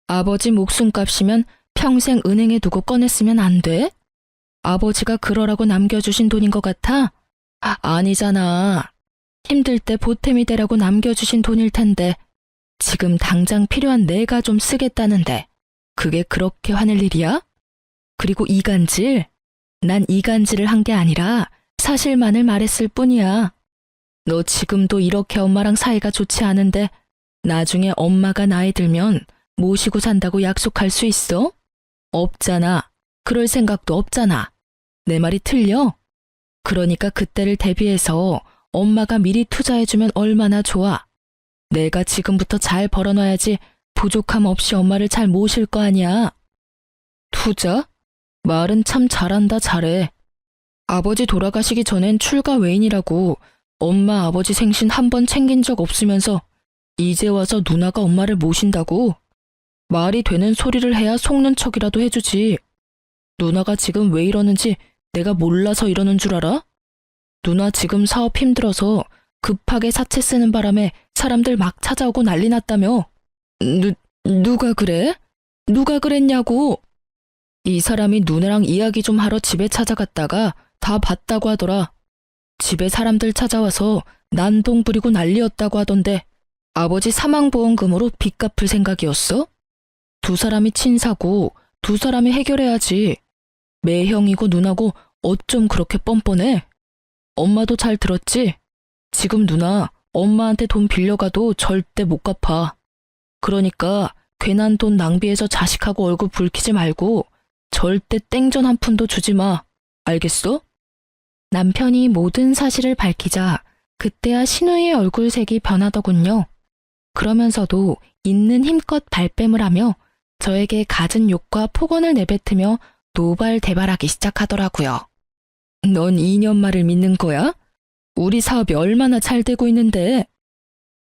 Speaker 1: 아버지 목숨값이면 평생 은행에 두고 꺼냈으면 안 돼? 아버지가 그러라고 남겨주신 돈인 것 같아? 아니잖아. 힘들 때 보탬이 되라고 남겨주신 돈일 텐데 지금 당장 필요한 내가 좀 쓰겠다는데 그게 그렇게 화낼 일이야? 그리고 이간질? 난 이간질을 한 게 아니라 사실만을 말했을 뿐이야. 너 지금도 이렇게 엄마랑 사이가 좋지 않은데 나중에 엄마가 나이 들면 모시고 산다고 약속할 수 있어? 없잖아. 그럴 생각도 없잖아. 내 말이 틀려? 그러니까 그때를 대비해서 엄마가 미리 투자해주면 얼마나 좋아. 내가 지금부터 잘 벌어놔야지 부족함 없이 엄마를 잘 모실 거 아니야. 투자? 말은 참 잘한다, 잘해. 아버지 돌아가시기 전엔 출가 외인이라고 엄마 아버지 생신 한 번 챙긴 적 없으면서 이제 와서 누나가 엄마를 모신다고? 말이 되는 소리를 해야 속는 척이라도 해주지. 누나가 지금 왜 이러는지 내가 몰라서 이러는 줄 알아? 누나 지금 사업 힘들어서 급하게 사채 쓰는 바람에 사람들 막 찾아오고 난리 났다며. 누가 그래? 누가 그랬냐고. 이 사람이 누나랑 이야기 좀 하러 집에 찾아갔다가 다 봤다고 하더라. 집에 사람들 찾아와서 난동 부리고 난리였다고 하던데 아버지 사망보험금으로 빚 갚을 생각이었어? 두 사람이 친사고 두 사람이 해결해야지. 매형이고 누나고 어쩜 그렇게 뻔뻔해? 엄마도 잘 들었지? 지금 누나 엄마한테 돈 빌려가도 절대 못 갚아. 그러니까 괜한 돈 낭비해서 자식하고 얼굴 붉히지 말고 절대 땡전 한 푼도 주지 마. 알겠어? 남편이 모든 사실을 밝히자 그때야 신우이의 얼굴색이 변하더군요. 그러면서도 있는 힘껏 발뺌을 하며 저에게 갖은 욕과 폭언을 내뱉으며 노발대발하기 시작하더라고요. 넌 2년 말을 믿는 거야? 우리 사업이 얼마나 잘 되고 있는데.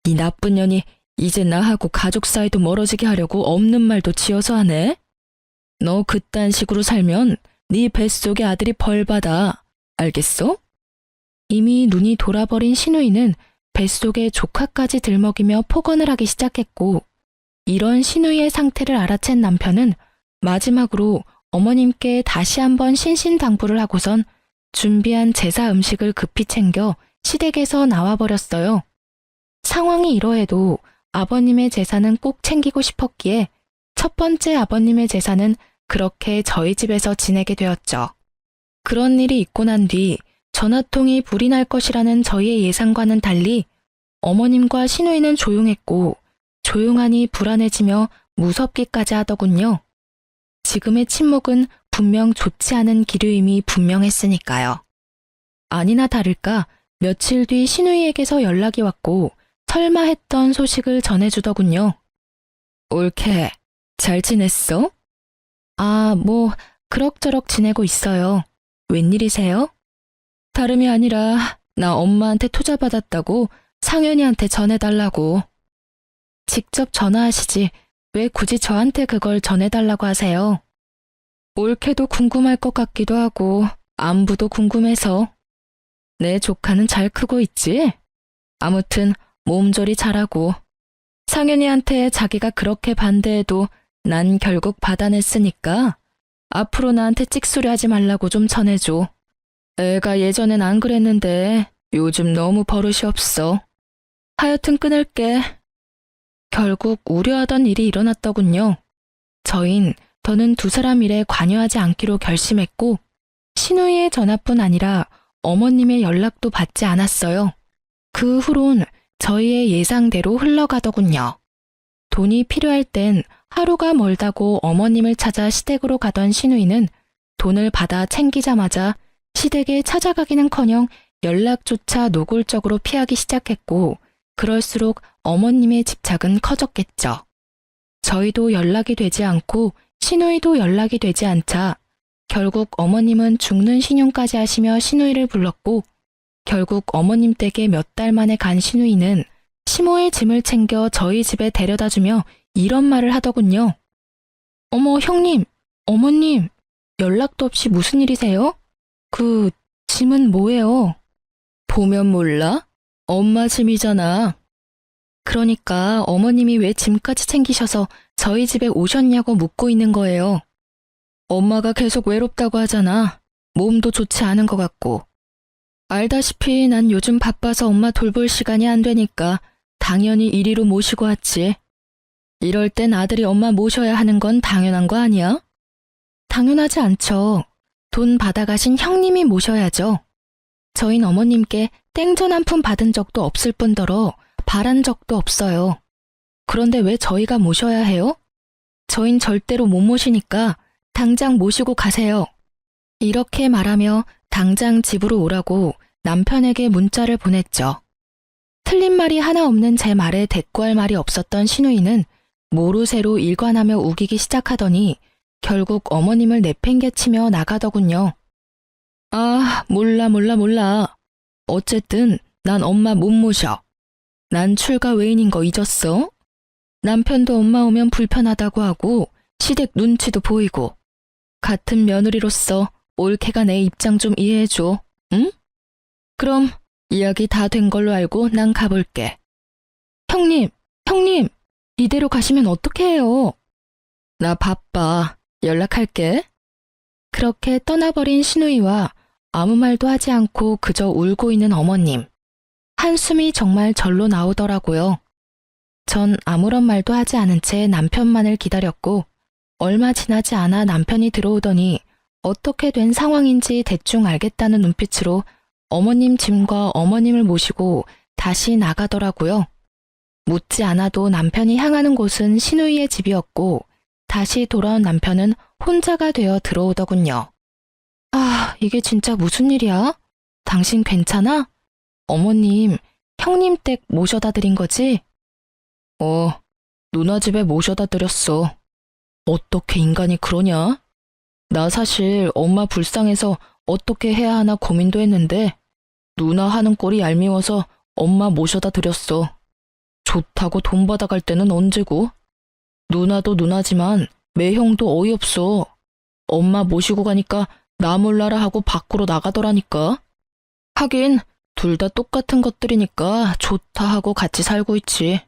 Speaker 1: 이 나쁜 년이 이제 나하고 가족 사이도 멀어지게 하려고 없는 말도 지어서 하네. 너 그딴 식으로 살면 네 뱃속의 아들이 벌받아. 알겠어? 이미 눈이 돌아버린 신우이는 뱃속에 조카까지 들먹이며 폭언을 하기 시작했고 이런 신우이의 상태를 알아챈 남편은 마지막으로 어머님께 다시 한번 신신당부를 하고선 준비한 제사 음식을 급히 챙겨 시댁에서 나와버렸어요. 상황이 이러해도 아버님의 제사는 꼭 챙기고 싶었기에 첫 번째 아버님의 제사는 그렇게 저희 집에서 지내게 되었죠. 그런 일이 있고 난 뒤 전화통이 불이 날 것이라는 저희의 예상과는 달리 어머님과 신우이는 조용했고 조용하니 불안해지며 무섭기까지 하더군요. 지금의 침묵은 분명 좋지 않은 기류임이 분명했으니까요. 아니나 다를까 며칠 뒤 신우이에게서 연락이 왔고 설마 했던 소식을 전해주더군요. 올케, 잘 지냈어? 뭐 그럭저럭 지내고 있어요. 웬일이세요? 다름이 아니라 나 엄마한테 투자 받았다고 상현이한테 전해달라고. 직접 전화하시지 왜 굳이 저한테 그걸 전해달라고 하세요? 올케도 궁금할 것 같기도 하고 안부도 궁금해서. 내 조카는 잘 크고 있지? 아무튼 몸조리 잘하고. 상윤이한테 자기가 그렇게 반대해도 난 결국 받아냈으니까 앞으로 나한테 찍소리 하지 말라고 좀 전해줘. 애가 예전엔 안 그랬는데 요즘 너무 버릇이 없어. 하여튼 끊을게. 결국 우려하던 일이 일어났더군요. 저흰 더는 두 사람 일에 관여하지 않기로 결심했고 신우이의 전화뿐 아니라 어머님의 연락도 받지 않았어요. 그 후론 저희의 예상대로 흘러가더군요. 돈이 필요할 땐 하루가 멀다고 어머님을 찾아 시댁으로 가던 신우이는 돈을 받아 챙기자마자 시댁에 찾아가기는커녕 연락조차 노골적으로 피하기 시작했고 그럴수록 어머님의 집착은 커졌겠죠. 저희도 연락이 되지 않고 신우이도 연락이 되지 않자 결국 어머님은 죽는 신용까지 하시며 신우이를 불렀고 결국 어머님 댁에 몇 달 만에 간 신우이는 시모의 짐을 챙겨 저희 집에 데려다주며 이런 말을 하더군요. 어머 형님, 어머님, 연락도 없이 무슨 일이세요? 그 짐은 뭐예요? 보면 몰라? 엄마 짐이잖아. 그러니까 어머님이 왜 짐까지 챙기셔서 저희 집에 오셨냐고 묻고 있는 거예요. 엄마가 계속 외롭다고 하잖아. 몸도 좋지 않은 것 같고. 알다시피 난 요즘 바빠서 엄마 돌볼 시간이 안 되니까 당연히 이리로 모시고 왔지. 이럴 땐 아들이 엄마 모셔야 하는 건 당연한 거 아니야? 당연하지 않죠. 돈 받아가신 형님이 모셔야죠. 저흰 어머님께 땡전 한 푼 받은 적도 없을 뿐더러 바란 적도 없어요. 그런데 왜 저희가 모셔야 해요? 저흰 절대로 못 모시니까 당장 모시고 가세요. 이렇게 말하며 당장 집으로 오라고 남편에게 문자를 보냈죠. 틀린 말이 하나 없는 제 말에 대꾸할 말이 없었던 신우이는 모르쇠로 일관하며 우기기 시작하더니 결국 어머님을 내팽개치며 나가더군요. 아, 몰라. 어쨌든 난 엄마 못 모셔. 난 출가 외인인 거 잊었어? 남편도 엄마 오면 불편하다고 하고 시댁 눈치도 보이고. 같은 며느리로서 올케가 내 입장 좀 이해해줘, 응? 그럼 이야기 다 된 걸로 알고 난 가볼게. 형님, 이대로 가시면 어떡해요? 나 바빠. 연락할게. 그렇게 떠나버린 신우이와 아무 말도 하지 않고 그저 울고 있는 어머님. 한숨이 정말 절로 나오더라고요. 전 아무런 말도 하지 않은 채 남편만을 기다렸고 얼마 지나지 않아 남편이 들어오더니 어떻게 된 상황인지 대충 알겠다는 눈빛으로 어머님 짐과 어머님을 모시고 다시 나가더라고요. 묻지 않아도 남편이 향하는 곳은 신우이의 집이었고 다시 돌아온 남편은 혼자가 되어 들어오더군요. 아, 이게 진짜 무슨 일이야? 당신 괜찮아? 어머님, 형님 댁 모셔다 드린 거지? 누나 집에 모셔다 드렸어. 어떻게 인간이 그러냐? 나 사실 엄마 불쌍해서 어떻게 해야 하나 고민도 했는데 누나 하는 꼴이 얄미워서 엄마 모셔다 드렸어. 좋다고 돈 받아갈 때는 언제고? 누나도 누나지만 매형도 어이없어. 엄마 모시고 가니까 나 몰라라 하고 밖으로 나가더라니까. 하긴 둘 다 똑같은 것들이니까 좋다 하고 같이 살고 있지.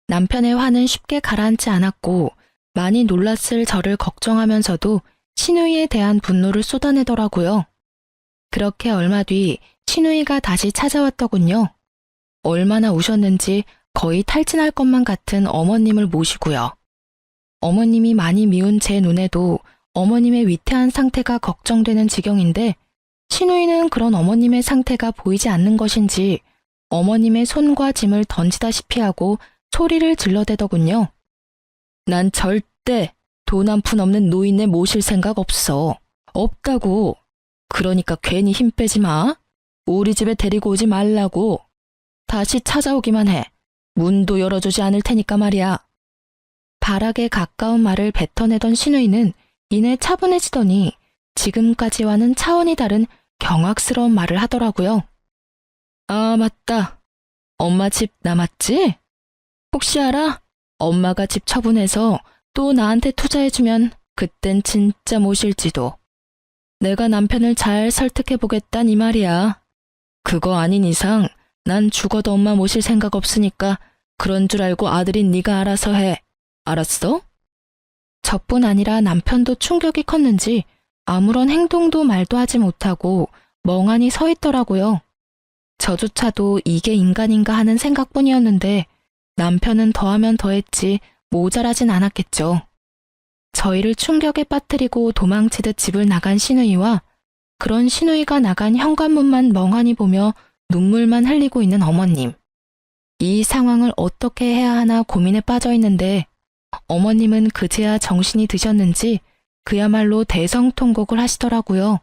Speaker 1: 남편의 화는 쉽게 가라앉지 않았고 많이 놀랐을 저를 걱정하면서도 신우이에 대한 분노를 쏟아내더라고요. 그렇게 얼마 뒤 신우이가 다시 찾아왔더군요. 얼마나 우셨는지 거의 탈진할 것만 같은 어머님을 모시고요. 어머님이 많이 미운 제 눈에도 어머님의 위태한 상태가 걱정되는 지경인데 신우이는 그런 어머님의 상태가 보이지 않는 것인지 어머님의 손과 짐을 던지다시피 하고 소리를 질러대더군요. 난 절대 돈 한 푼 없는 노인네 모실 생각 없어. 없다고. 그러니까 괜히 힘 빼지 마. 우리 집에 데리고 오지 말라고. 다시 찾아오기만 해. 문도 열어주지 않을 테니까 말이야. 발악에 가까운 말을 뱉어내던 신우이는 이내 차분해지더니 지금까지와는 차원이 다른 경악스러운 말을 하더라고요. 아, 맞다. 엄마 집 남았지? 혹시 알아? 엄마가 집 처분해서 또 나한테 투자해주면 그땐 진짜 모실지도. 내가 남편을 잘 설득해보겠단 이 말이야. 그거 아닌 이상 난 죽어도 엄마 모실 생각 없으니까 그런 줄 알고 아들인 네가 알아서 해. 알았어? 저뿐 아니라 남편도 충격이 컸는지 아무런 행동도 말도 하지 못하고 멍하니 서 있더라고요. 저조차도 이게 인간인가 하는 생각뿐이었는데 남편은 더하면 더했지 모자라진 않았겠죠. 저희를 충격에 빠뜨리고 도망치듯 집을 나간 시누이와 그런 시누이가 나간 현관문만 멍하니 보며 눈물만 흘리고 있는 어머님. 이 상황을 어떻게 해야 하나 고민에 빠져 있는데 어머님은 그제야 정신이 드셨는지 그야말로 대성통곡을 하시더라고요.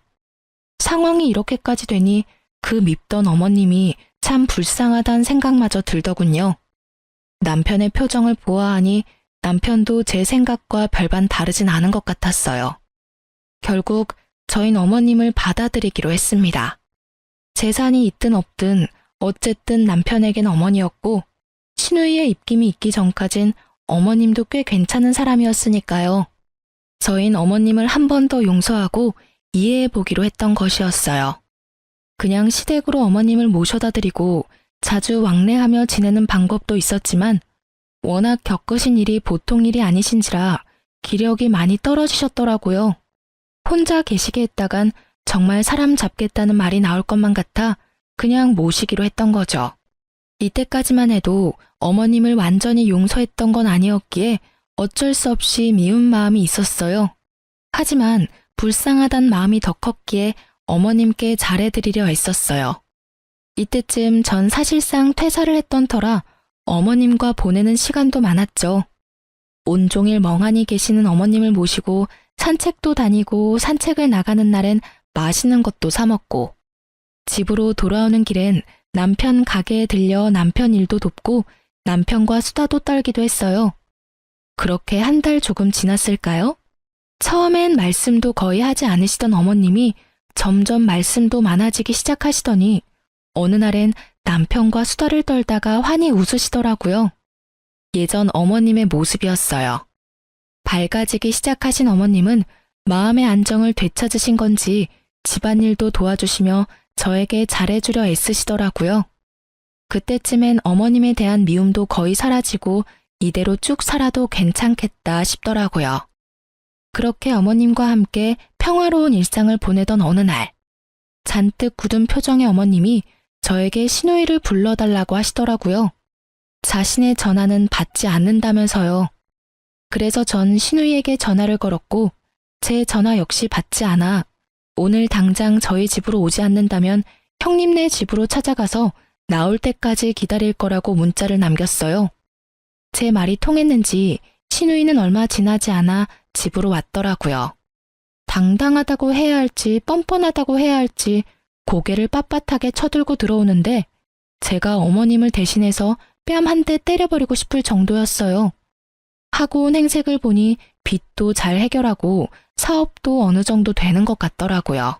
Speaker 1: 상황이 이렇게까지 되니 그 밉던 어머님이 참 불쌍하단 생각마저 들더군요. 남편의 표정을 보아하니 남편도 제 생각과 별반 다르진 않은 것 같았어요. 결국 저흰 어머님을 받아들이기로 했습니다. 재산이 있든 없든 어쨌든 남편에겐 어머니였고 시누이의 입김이 있기 전까진 어머님도 꽤 괜찮은 사람이었으니까요. 저흰 어머님을 한 번 더 용서하고 이해해보기로 했던 것이었어요. 그냥 시댁으로 어머님을 모셔다 드리고 자주 왕래하며 지내는 방법도 있었지만 워낙 겪으신 일이 보통 일이 아니신지라 기력이 많이 떨어지셨더라고요. 혼자 계시게 했다간 정말 사람 잡겠다는 말이 나올 것만 같아 그냥 모시기로 했던 거죠. 이때까지만 해도 어머님을 완전히 용서했던 건 아니었기에 어쩔 수 없이 미운 마음이 있었어요. 하지만 불쌍하단 마음이 더 컸기에 어머님께 잘해드리려 애썼어요. 이때쯤 전 사실상 퇴사를 했던 터라 어머님과 보내는 시간도 많았죠. 온종일 멍하니 계시는 어머님을 모시고 산책도 다니고 산책을 나가는 날엔 맛있는 것도 사 먹고 집으로 돌아오는 길엔 남편 가게에 들려 남편 일도 돕고 남편과 수다도 떨기도 했어요. 그렇게 한 달 조금 지났을까요? 처음엔 말씀도 거의 하지 않으시던 어머님이 점점 말씀도 많아지기 시작하시더니 어느 날엔 남편과 수다를 떨다가 환히 웃으시더라고요. 예전 어머님의 모습이었어요. 밝아지기 시작하신 어머님은 마음의 안정을 되찾으신 건지 집안일도 도와주시며 저에게 잘해주려 애쓰시더라고요. 그때쯤엔 어머님에 대한 미움도 거의 사라지고 이대로 쭉 살아도 괜찮겠다 싶더라고요. 그렇게 어머님과 함께 평화로운 일상을 보내던 어느 날, 잔뜩 굳은 표정의 어머님이 저에게 시누이를 불러달라고 하시더라고요. 자신의 전화는 받지 않는다면서요. 그래서 전 시누이에게 전화를 걸었고 제 전화 역시 받지 않아 오늘 당장 저희 집으로 오지 않는다면 형님네 집으로 찾아가서 나올 때까지 기다릴 거라고 문자를 남겼어요. 제 말이 통했는지 시누이는 얼마 지나지 않아 집으로 왔더라고요. 당당하다고 해야 할지 뻔뻔하다고 해야 할지 고개를 빳빳하게 쳐들고 들어오는데 제가 어머님을 대신해서 뺨 한 대 때려버리고 싶을 정도였어요. 하고 온 행색을 보니 빚도 잘 해결하고 사업도 어느 정도 되는 것 같더라고요.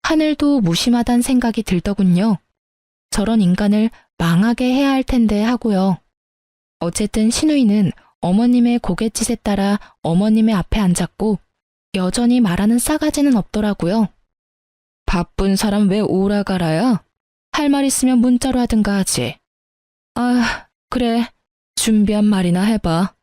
Speaker 1: 하늘도 무심하단 생각이 들더군요. 저런 인간을 망하게 해야 할 텐데 하고요. 어쨌든 시누이는 어머님의 고갯짓에 따라 어머님의 앞에 앉았고 여전히 말하는 싸가지는 없더라고요. 바쁜 사람 왜 오라가라야? 할 말 있으면 문자로 하든가 하지. 아, 그래. 준비한 말이나 해봐.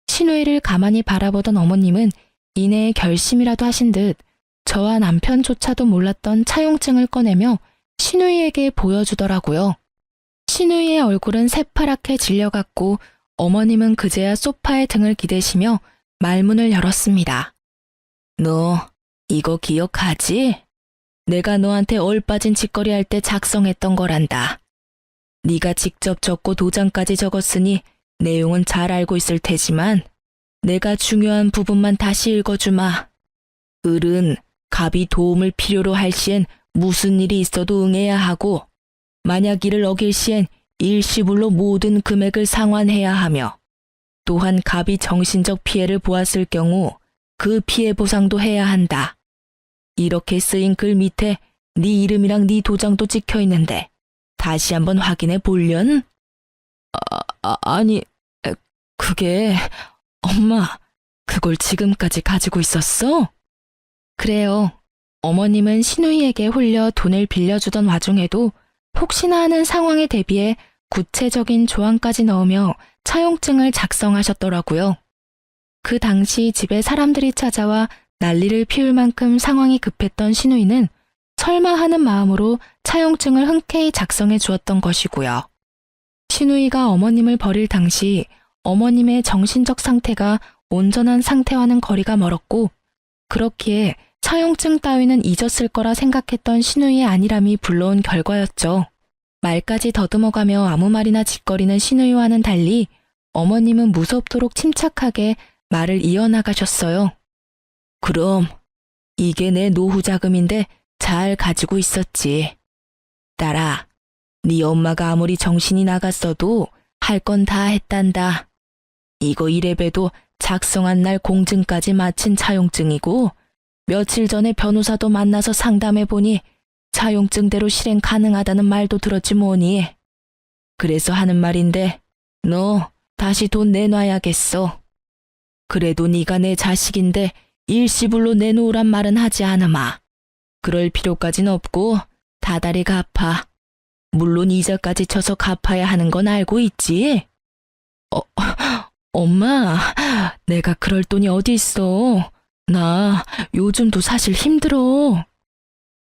Speaker 1: 시누이를 가만히 바라보던 어머님은 이내에 결심이라도 하신 듯 저와 남편조차도 몰랐던 차용증을 꺼내며 시누이에게 보여주더라고요. 시누이의 얼굴은 새파랗게 질려갔고 어머님은 그제야 소파에 등을 기대시며 말문을 열었습니다. 너 이거 기억하지? 내가 너한테 얼빠진 짓거리 할 때 작성했던 거란다. 네가 직접 적고 도장까지 적었으니 내용은 잘 알고 있을 테지만 내가 중요한 부분만 다시 읽어주마. 을은 갑이 도움을 필요로 할 시엔 무슨 일이 있어도 응해야 하고 만약 이를 어길 시엔 일시불로 모든 금액을 상환해야 하며 또한 갑이 정신적 피해를 보았을 경우 그 피해 보상도 해야 한다. 이렇게 쓰인 글 밑에 네 이름이랑 네 도장도 찍혀 있는데 다시 한번 확인해 볼련? 아니, 그게 엄마, 그걸 지금까지 가지고 있었어? 그래요. 어머님은 신우이에게 홀려 돈을 빌려주던 와중에도 혹시나 하는 상황에 대비해 구체적인 조항까지 넣으며 차용증을 작성하셨더라고요. 그 당시 집에 사람들이 찾아와 난리를 피울 만큼 상황이 급했던 신우이는 설마 하는 마음으로 차용증을 흔쾌히 작성해 주었던 것이고요. 신우이가 어머님을 버릴 당시 어머님의 정신적 상태가 온전한 상태와는 거리가 멀었고 그렇기에 차용증 따위는 잊었을 거라 생각했던 신우이의 안일함이 불러온 결과였죠. 말까지 더듬어가며 아무 말이나 짓거리는 신우이와는 달리 어머님은 무섭도록 침착하게 말을 이어나가셨어요. 그럼 이게 내 노후 자금인데 잘 가지고 있었지. 딸아, 네 엄마가 아무리 정신이 나갔어도 할 건 다 했단다. 이거 이래봬도 작성한 날 공증까지 마친 차용증이고 며칠 전에 변호사도 만나서 상담해보니 차용증대로 실행 가능하다는 말도 들었지 뭐니. 그래서 하는 말인데 너 다시 돈 내놔야겠어. 그래도 네가 내 자식인데 일시불로 내놓으란 말은 하지 않으마. 그럴 필요까진 없고 다달이 갚아. 물론 이자까지 쳐서 갚아야 하는 건 알고 있지? 엄마, 내가 그럴 돈이 어디 있어. 나 요즘도 사실 힘들어.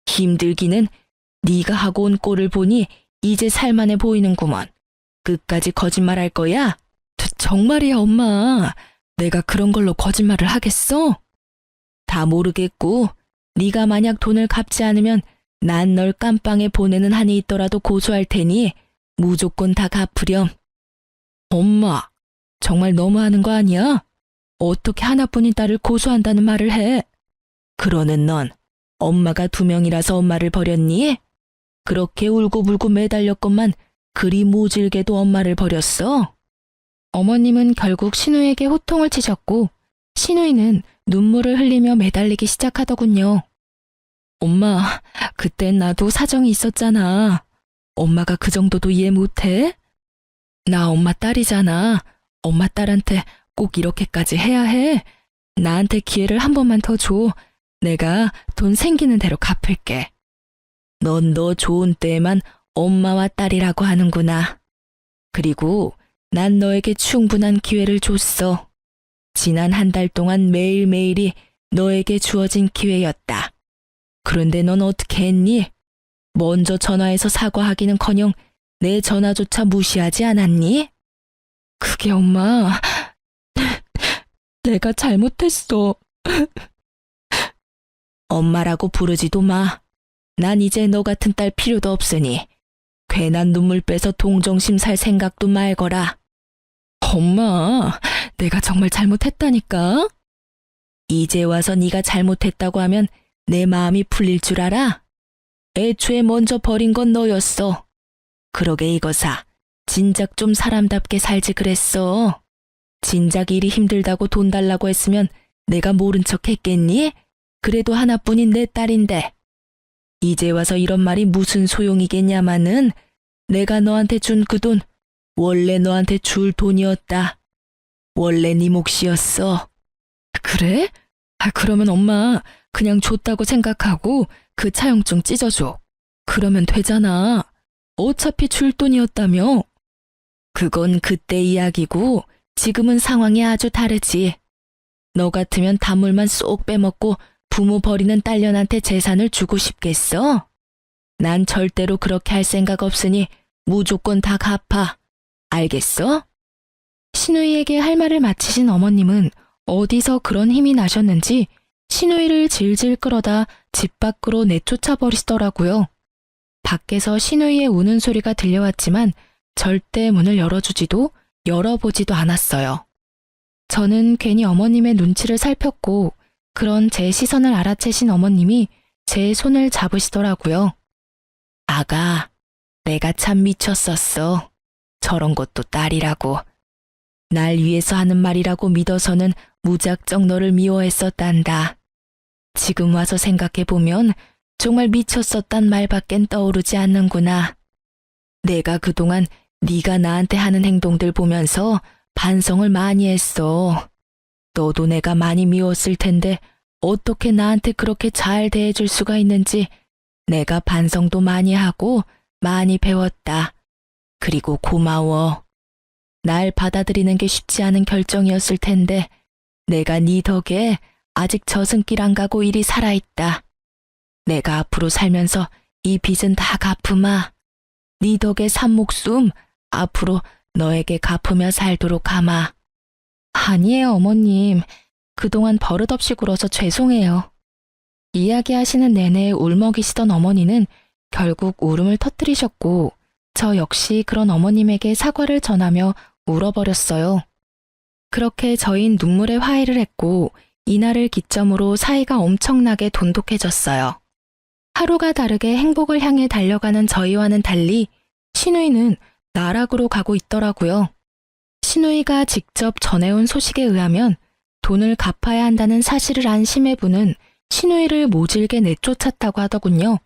Speaker 1: 힘들기는 네가 하고 온 꼴을 보니 이제 살만해 보이는구먼. 끝까지 거짓말할 거야? 정말이야, 엄마. 내가 그런 걸로 거짓말을 하겠어? 다 모르겠고 네가 만약 돈을 갚지 않으면 난 널 깜빵에 보내는 한이 있더라도 고소할 테니 무조건 다 갚으렴. 엄마, 정말 너무하는 거 아니야? 어떻게 하나뿐인 딸을 고소한다는 말을 해? 그러는 넌 엄마가 2명이라서 엄마를 버렸니? 그렇게 울고불고 매달렸건만 그리 모질게도 엄마를 버렸어? 어머님은 결국 신우에게 호통을 치셨고 신우이는 눈물을 흘리며 매달리기 시작하더군요. 엄마, 그땐 나도 사정이 있었잖아. 엄마가 그 정도도 이해 못해? 나 엄마 딸이잖아. 엄마 딸한테 꼭 이렇게까지 해야 해? 나한테 기회를 한 번만 더 줘. 내가 돈 생기는 대로 갚을게. 넌 너 좋은 때에만 엄마와 딸이라고 하는구나. 그리고 난 너에게 충분한 기회를 줬어. 지난 한 달 동안 매일매일이 너에게 주어진 기회였다. 그런데 넌 어떻게 했니? 먼저 전화해서 사과하기는커녕 내 전화조차 무시하지 않았니? 그게 엄마, 내가 잘못했어. 엄마라고 부르지도 마. 난 이제 너 같은 딸 필요도 없으니 괜한 눈물 빼서 동정심 살 생각도 말거라. 엄마, 내가 정말 잘못했다니까? 이제 와서 네가 잘못했다고 하면 내 마음이 풀릴 줄 알아? 애초에 먼저 버린 건 너였어. 그러게 이거사, 진작 좀 사람답게 살지 그랬어. 진작 일이 힘들다고 돈 달라고 했으면 내가 모른 척 했겠니? 그래도 하나뿐인 내 딸인데. 이제 와서 이런 말이 무슨 소용이겠냐마는 내가 너한테 준 그 돈 원래 너한테 줄 돈이었다. 원래 네 몫이었어. 그래? 그러면 엄마 그냥 줬다고 생각하고 그 차용증 찢어줘. 그러면 되잖아. 어차피 줄 돈이었다며. 그건 그때 이야기고 지금은 상황이 아주 다르지. 너 같으면 단물만 쏙 빼먹고 부모 버리는 딸년한테 재산을 주고 싶겠어? 난 절대로 그렇게 할 생각 없으니 무조건 다 갚아. 알겠어? 신우이에게 할 말을 마치신 어머님은 어디서 그런 힘이 나셨는지 신우이를 질질 끌어다 집 밖으로 내쫓아 버리시더라고요. 밖에서 신우이의 우는 소리가 들려왔지만 절대 문을 열어주지도 열어보지도 않았어요. 저는 괜히 어머님의 눈치를 살폈고 그런 제 시선을 알아채신 어머님이 제 손을 잡으시더라고요. 아가, 내가 참 미쳤었어. 저런 것도 딸이라고. 날 위해서 하는 말이라고 믿어서는 무작정 너를 미워했었단다. 지금 와서 생각해보면 정말 미쳤었단 말밖엔 떠오르지 않는구나. 내가 그동안 네가 나한테 하는 행동들 보면서 반성을 많이 했어. 너도 내가 많이 미웠을 텐데 어떻게 나한테 그렇게 잘 대해줄 수가 있는지 내가 반성도 많이 하고 많이 배웠다. 그리고 고마워. 날 받아들이는 게 쉽지 않은 결정이었을 텐데 내가 네 덕에 아직 저승길 안 가고 이리 살아있다. 내가 앞으로 살면서 이 빚은 다 갚으마. 네 덕에 산 목숨 앞으로 너에게 갚으며 살도록 하마. 아니에요, 어머님. 그동안 버릇없이 굴어서 죄송해요. 이야기하시는 내내 울먹이시던 어머니는 결국 울음을 터뜨리셨고 저 역시 그런 어머님에게 사과를 전하며 울어버렸어요. 그렇게 저흰 눈물의 화해를 했고 이날을 기점으로 사이가 엄청나게 돈독해졌어요. 하루가 다르게 행복을 향해 달려가는 저희와는 달리 신우이는 나락으로 가고 있더라고요. 신우이가 직접 전해온 소식에 의하면 돈을 갚아야 한다는 사실을 안 심해부는 신우이를 모질게 내쫓았다고 하더군요.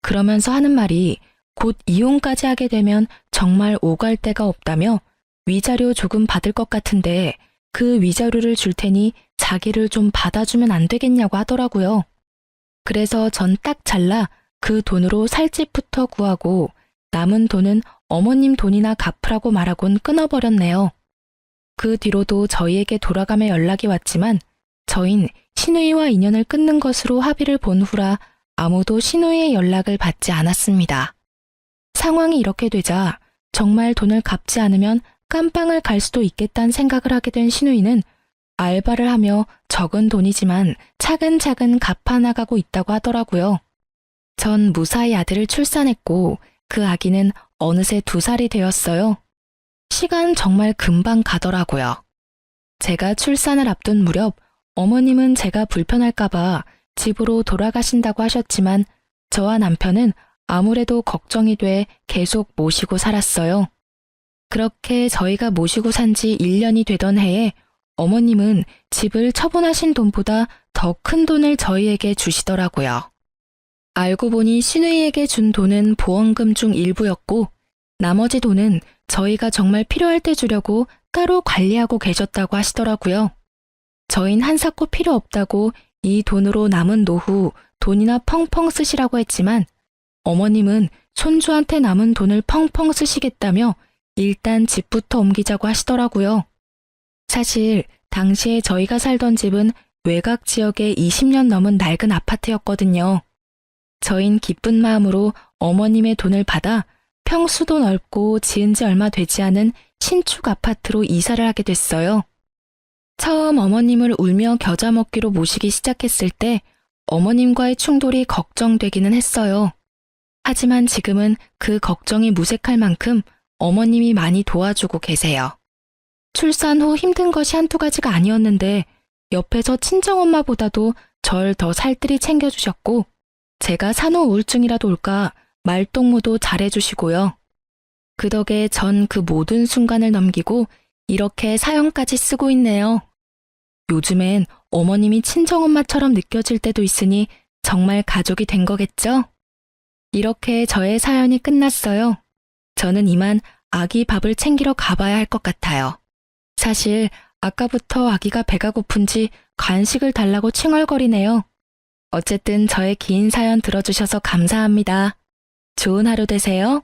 Speaker 1: 그러면서 하는 말이 곧 이혼까지 하게 되면 정말 오갈 데가 없다며 위자료 조금 받을 것 같은데 그 위자료를 줄 테니 자기를 좀 받아주면 안 되겠냐고 하더라고요. 그래서 전 딱 잘라 그 돈으로 살 집부터 구하고 남은 돈은 어머님 돈이나 갚으라고 말하곤 끊어버렸네요. 그 뒤로도 저희에게 돌아가며 연락이 왔지만 저흰 신우이와 인연을 끊는 것으로 합의를 본 후라 아무도 신우이의 연락을 받지 않았습니다. 상황이 이렇게 되자 정말 돈을 갚지 않으면 깜빵을 갈 수도 있겠다는 생각을 하게 된 신우이는 알바를 하며 적은 돈이지만 차근차근 갚아나가고 있다고 하더라고요. 전 무사히 아들을 출산했고 그 아기는 어느새 2살이 되었어요. 시간 정말 금방 가더라고요. 제가 출산을 앞둔 무렵 어머님은 제가 불편할까봐 집으로 돌아가신다고 하셨지만 저와 남편은 아무래도 걱정이 돼 계속 모시고 살았어요. 그렇게 저희가 모시고 산 지 1년이 되던 해에 어머님은 집을 처분하신 돈보다 더 큰 돈을 저희에게 주시더라고요. 알고 보니 신우이에게 준 돈은 보험금 중 일부였고 나머지 돈은 저희가 정말 필요할 때 주려고 따로 관리하고 계셨다고 하시더라고요. 저흰 한사코 필요 없다고 이 돈으로 남은 노후 돈이나 펑펑 쓰시라고 했지만 어머님은 손주한테 남은 돈을 펑펑 쓰시겠다며 일단 집부터 옮기자고 하시더라고요. 사실 당시에 저희가 살던 집은 외곽 지역에 20년 넘은 낡은 아파트였거든요. 저흰 기쁜 마음으로 어머님의 돈을 받아 평수도 넓고 지은 지 얼마 되지 않은 신축 아파트로 이사를 하게 됐어요. 처음 어머님을 울며 겨자 먹기로 모시기 시작했을 때 어머님과의 충돌이 걱정되기는 했어요. 하지만 지금은 그 걱정이 무색할 만큼 어머님이 많이 도와주고 계세요. 출산 후 힘든 것이 한두 가지가 아니었는데 옆에서 친정엄마보다도 절 더 살뜰히 챙겨주셨고 제가 산후 우울증이라도 올까 말동무도 잘해주시고요. 그 덕에 전 그 모든 순간을 넘기고 이렇게 사연까지 쓰고 있네요. 요즘엔 어머님이 친정엄마처럼 느껴질 때도 있으니 정말 가족이 된 거겠죠? 이렇게 저의 사연이 끝났어요. 저는 이만 아기 밥을 챙기러 가봐야 할 것 같아요. 사실 아까부터 아기가 배가 고픈지 간식을 달라고 칭얼거리네요. 어쨌든 저의 긴 사연 들어주셔서 감사합니다. 좋은 하루 되세요.